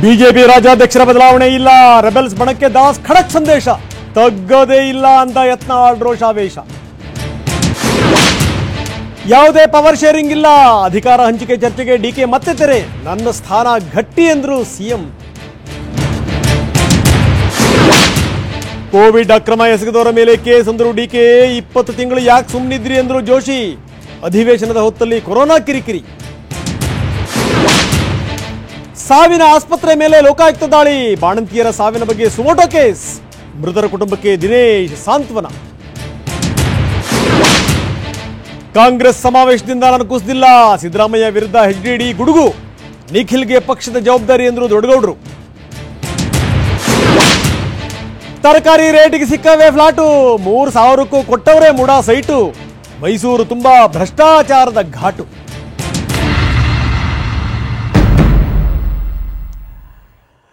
BJP ರಾಜ್ಯಾಧ್ಯಕ್ಷರ ಬದಲಾವಣೆ ಇಲ್ಲ, rebels ಬಣಕ್ಕೆ Das ಖಡಕ್ ಸಂದೇಶ, ತಗ್ಗದೇ ಇಲ್ಲ ಅಂತ ಯತ್ನಾಳ್ ರೋಷಾವೇಶ. ಯಾವುದೇ ಪವರ್ ಶೇರಿಂಗ್ ಇಲ್ಲ, ಅಧಿಕಾರ ಹಂಚಿಕೆ ಚರ್ಚೆಗೆ ಡಿಕೆ ಮತ್ತೆ ತೆರೆ, ನನ್ನ ಸ್ಥಾನ ಗಟ್ಟಿ ಎಂದ್ರು ಸಿಎಂ. ಕೋವಿಡ್ ಅಕ್ರಮ ಎಸಗಿದವರ ಮೇಲೆ ಕೇಸ್ ಅಂದ್ರು ಡಿಕೆ, 20 ತಿಂಗಳು ಯಾಕೆ ಸುಮ್ಮನಿದ್ರಿ ಎಂದ್ರು ಜೋಶಿ, ಅಧಿವೇಶನದ ಹೊತ್ತಲ್ಲಿ ಕೊರೋನಾ ಕಿರಿಕಿರಿ. ಸಾವಿನ ಆಸ್ಪತ್ರೆ ಮೇಲೆ ಲೋಕಾಯುಕ್ತ ದಾಳಿ, ಬಾಣಂತಿಯರ ಸಾವಿನ ಬಗ್ಗೆ ಸುಮೋಟೋ ಕೇಸ್, ಮೃತರ ಕುಟುಂಬಕ್ಕೆ ದಿನೇಶ್ ಸಾಂತ್ವನ. ಕಾಂಗ್ರೆಸ್ ಸಮಾವೇಶದಿಂದ ನಾನು ಕುಸಿದಿಲ್ಲ, ಸಿದ್ದರಾಮಯ್ಯ ವಿರುದ್ಧ ಎಚ್ಡಿಡಿ ಗುಡುಗು, ನಿಖಿಲ್ಗೆ ಪಕ್ಷದ ಜವಾಬ್ದಾರಿ ಎಂದರು ದೊಡ್ಡಗೌಡರು. ತರಕಾರಿ ರೇಟಿಗೆ ಸಿಕ್ಕವೇ ಫ್ಲಾಟು, 3,000ಕ್ಕೂ ಕೊಟ್ಟವರೇ ಮೂಡಾ ಸೈಟು, ಮೈಸೂರು ತುಂಬಾ ಭ್ರಷ್ಟಾಚಾರದ ಘಾಟು.